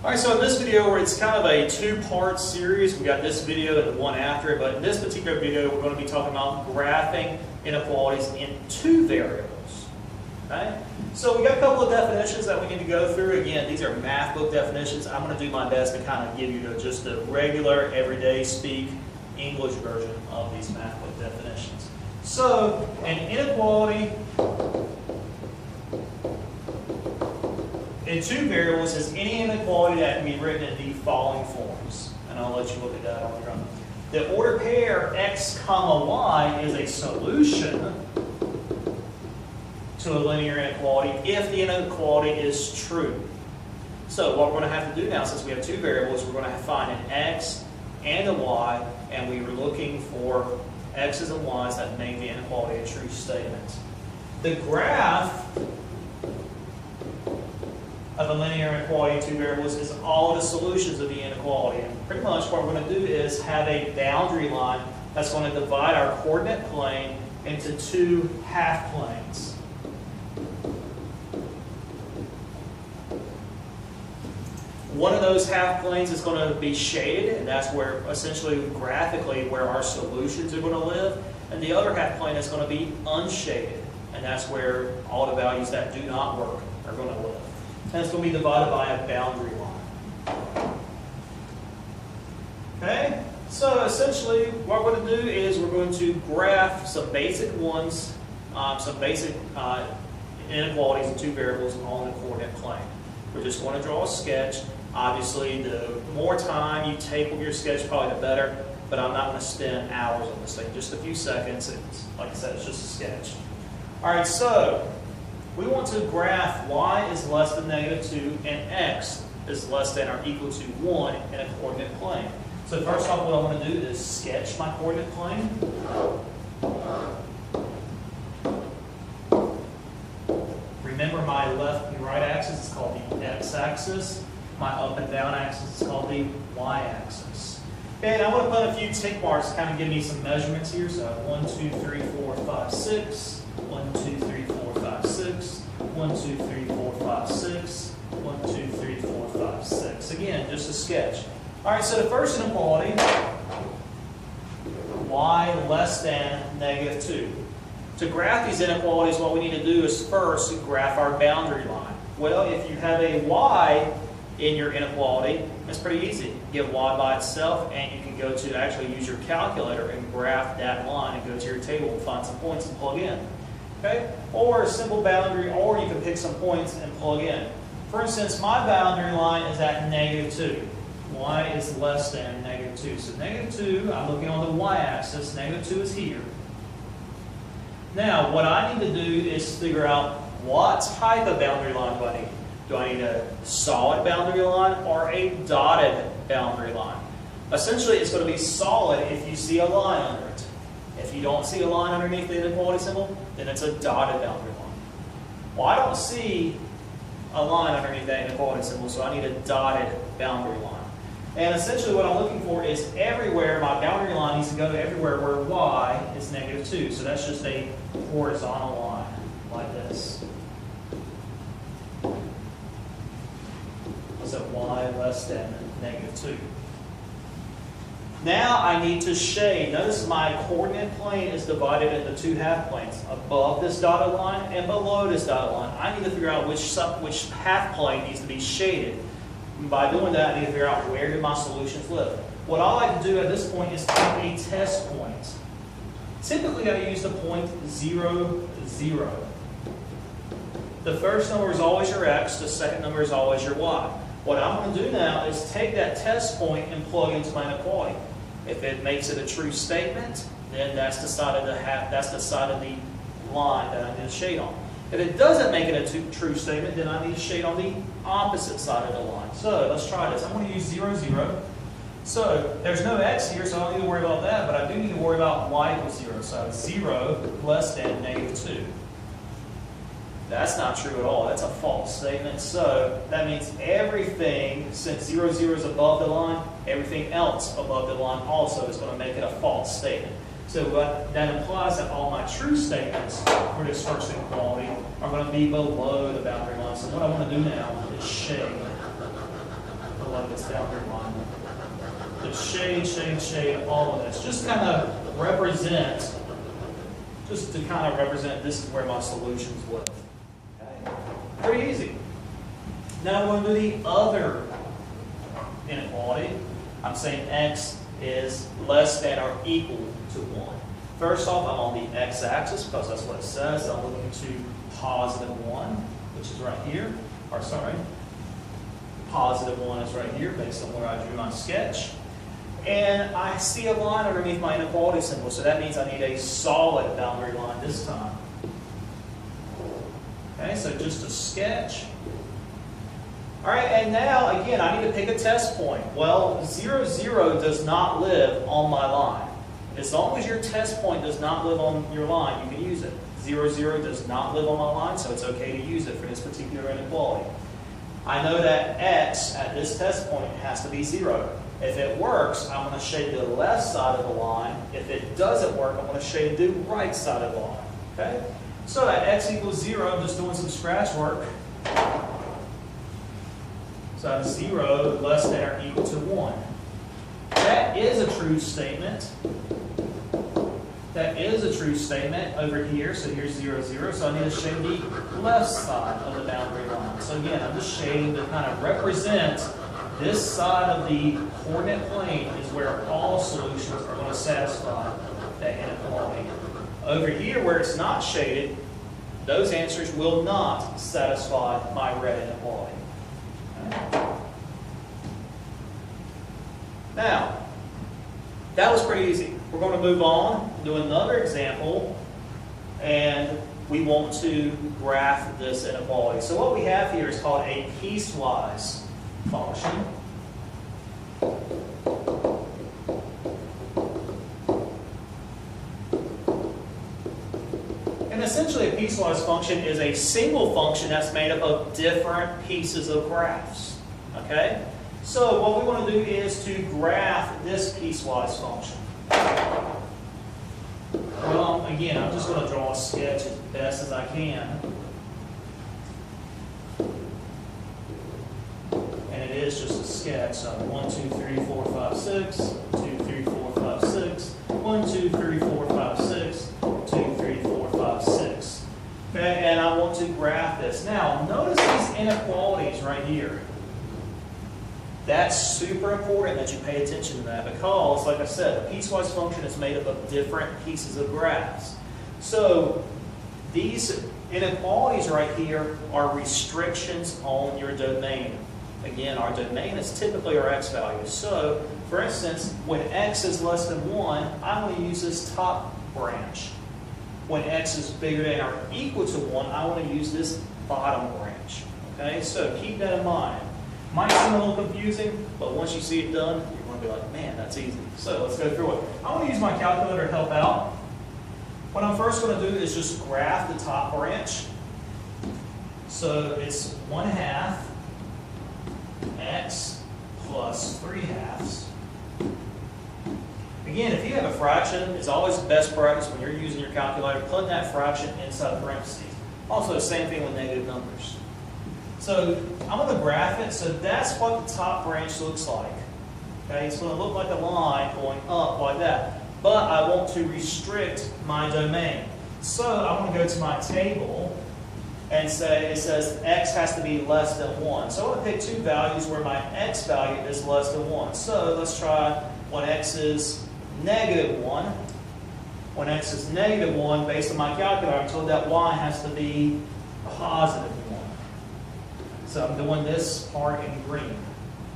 Alright, so in this video, it's kind of a two-part series. We got this video and the one after it, but in this particular video, we're going to be talking about graphing inequalities in two variables. Okay? So we got a couple of definitions that we need to go through. Again, these are math book definitions. I'm going to do my best to kind of give you just the regular, everyday speak English version of these math book definitions. So, an inequality in two variables is any inequality that can be written in the following forms. And I'll let you look at that on your own. The order pair x comma y is a solution to a linear inequality if the inequality is true. So what we're going to have to do now, since we have two variables, we're going to find an x and a y, and we were looking for x's and y's that make the inequality a true statement. The graph of a linear inequality in two variables is all the solutions of the inequality. And pretty much what we're going to do is have a boundary line that's going to divide our coordinate plane into two half planes. One of those half planes is going to be shaded, and that's where essentially graphically where our solutions are going to live. And the other half plane is going to be unshaded, and that's where all the values that do not work are going to live. And it's going to be divided by a boundary line. Okay? So essentially what we're going to do is we're going to graph some basic ones, some basic inequalities in two variables on the coordinate plane. We're just going to draw a sketch. Obviously, the more time you take with your sketch, probably the better, but I'm not going to spend hours on this thing. Just a few seconds. Like I said, it's just a sketch. All right, so we want to graph y is less than -2 and x is less than or equal to 1 in a coordinate plane. So first off, what I want to do is sketch my coordinate plane. Remember, my left and right axis is called the x-axis. My up and down axis is called the y-axis. Okay, and I want to put a few tick marks to kind of give me some measurements here. So 1, 2, 3, 4, 5, 6. 1, 2, 3, 4, 5, 6. 1, 2, 3, 4, 5, 6. 1, 2, 3, 4, 5, 6. Again, just a sketch. All right, so the first inequality, y less than -2. To graph these inequalities, what we need to do is first graph our boundary line. Well, if you have a y in your inequality, it's pretty easy. Get y by itself, and you can go to actually use your calculator and graph that line and go to your table and find some points and plug in. Okay? Or a simple boundary, or you can pick some points and plug in. For instance, my boundary line is at -2. Y is less than -2. So -2, I'm looking on the y-axis, -2 is here. Now, what I need to do is figure out what type of boundary line do I need. Do I need a solid boundary line or a dotted boundary line? Essentially, it's going to be solid if you see a line under it. If you don't see a line underneath the inequality symbol, then it's a dotted boundary line. Well, I don't see a line underneath that inequality symbol, so I need a dotted boundary line. And essentially what I'm looking for is everywhere, my boundary line needs to go everywhere where y is -2. So that's just a horizontal line, like this. So y less than -2. Now I need to shade. Notice my coordinate plane is divided into two half planes, above this dotted line and below this dotted line. I need to figure out which half plane needs to be shaded. By doing that, I need to figure out where do my solutions live. What I like to do at this point is take a test point. Typically, I use the point 0, 0. The first number is always your x, the second number is always your y. What I'm going to do now is take that test point and plug into my inequality. If it makes it a true statement, then that's the side of the line that I need to shade on. If it doesn't make it a true statement, then I need to shade on the opposite side of the line. So let's try this. I'm going to use 0, 0. So there's no x here, so I don't need to worry about that, but I do need to worry about y equals 0. So 0 less than -2. That's not true at all. That's a false statement. So that means everything, since 0, 0 is above the line, everything else above the line also is going to make it a false statement. So that implies that all my true statements for this first inequality are going to be below the boundary line. So what I want to do now is shade below this boundary line. Just shade all of this. Just kind of represent, just to kind of represent this is where my solutions live. Okay? Pretty easy. Now we're going to do the other inequality. I'm saying x is less than or equal to 1. First off, I'm on the x-axis because that's what it says. I'm looking to positive 1, which is right here. Or sorry, positive 1 is right here based on where I drew my sketch. And I see a line underneath my inequality symbol, so that means I need a solid boundary line this time. Okay, so just a sketch. All right, and now, again, I need to pick a test point. Well, 0, 0 does not live on my line. As long as your test point does not live on your line, you can use it. 0, 0 does not live on my line, so it's okay to use it for this particular inequality. I know that x at this test point has to be 0. If it works, I'm going to shade the left side of the line. If it doesn't work, I'm going to shade the right side of the line. Okay? So at x equals 0, I'm just doing some scratch work. So I have 0 less than or equal to 1. That is a true statement. That is a true statement over here. So here's 0, 0. So I need to shade the left side of the boundary line. So again, I'm just shading to kind of represent this side of the coordinate plane is where all solutions are going to satisfy that inequality. Over here, where it's not shaded, those answers will not satisfy my red inequality. Okay. Now, that was pretty easy. We're going to move on, do another example, and we want to graph this inequality. So what we have here is called a piecewise function. And essentially a piecewise function is a single function that's made up of different pieces of graphs. Okay? So what we want to do is to graph this piecewise function. Well, again, I'm just going to draw a sketch as best as I can. And it is just a sketch. So 1, 2, 3, 4, 5, 6. 2, 3, 4, 5, 6. 1, 2, 3, 4, 5, 6. 2, 3, 4, 5, 6. Okay, and I want to graph this. Now, notice these inequalities right here. That's super important that you pay attention to that because, like I said, a piecewise function is made up of different pieces of graphs. So these inequalities right here are restrictions on your domain. Again, our domain is typically our x value. So, for instance, when x is less than 1, I'm going to use this top branch. When x is bigger than or equal to 1, I want to use this bottom branch. Okay, so keep that in mind. Might seem a little confusing, but once you see it done, you're going to be like, man, that's easy. So let's go through it. I want to use my calculator to help out. What I'm first going to do is just graph the top branch. So it's 1/2 x plus 3/2. Again, if you have a fraction, it's always the best practice when you're using your calculator, put that fraction inside parentheses. Also, the same thing with negative numbers. So I'm going to graph it. So that's what the top branch looks like. Okay, it's going to look like a line going up like that. But I want to restrict my domain. So I'm going to go to my table and say it says x has to be less than 1. So I want to pick two values where my x value is less than 1. So let's try when x is -1. When x is -1, based on my calculator, I'm told that y has to be positive 1. So I'm doing this part in green.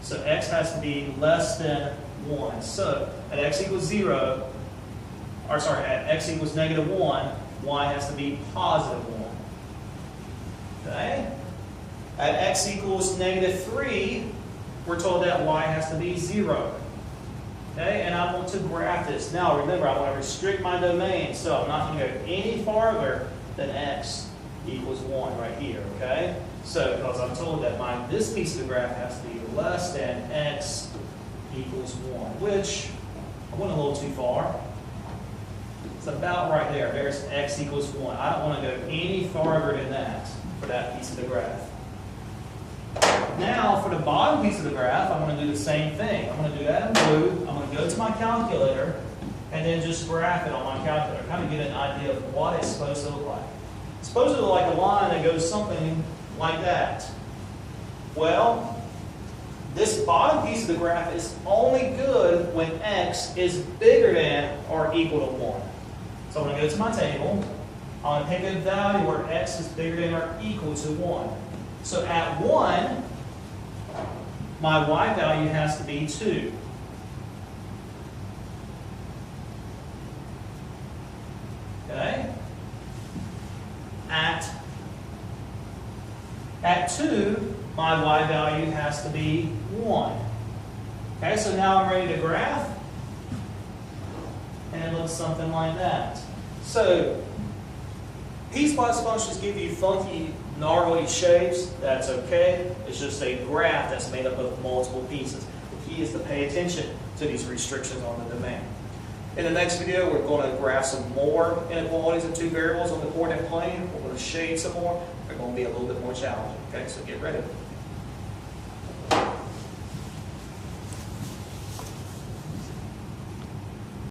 So x has to be less than 1. So at x equals 0, or sorry, at x equals -1, y has to be positive 1. Okay? At x equals -3, we're told that y has to be 0. Okay? And I want to graph this. Now remember, I want to restrict my domain, so I'm not going to go any farther than x equals 1 right here. Okay? So, because I'm told that this piece of the graph has to be less than x equals 1, which I went a little too far. It's about right there. There's x equals 1. I don't want to go any farther than that for that piece of the graph. Now, for the bottom piece of the graph, I'm going to do the same thing. I'm going to do that in blue. I'm going to go to my calculator and then just graph it on my calculator, kind of get an idea of what it's supposed to look like. It's supposed to look like a line that goes something like that. Well, this bottom piece of the graph is only good when x is bigger than or equal to 1. So I'm going to go to my table. I'm going to take a value where x is bigger than or equal to 1. So at 1, my y value has to be 2. Okay? At 2, my y value has to be 1. Okay, so now I'm ready to graph. And it looks something like that. So, piecewise functions give you funky, gnarly shapes. That's okay. It's just a graph that's made up of multiple pieces. The key is to pay attention to these restrictions on the domain. In the next video, we're going to graph some more inequalities of two variables on the coordinate plane. We're going to shade some more. They're going to be a little bit more challenging. Okay, so get ready.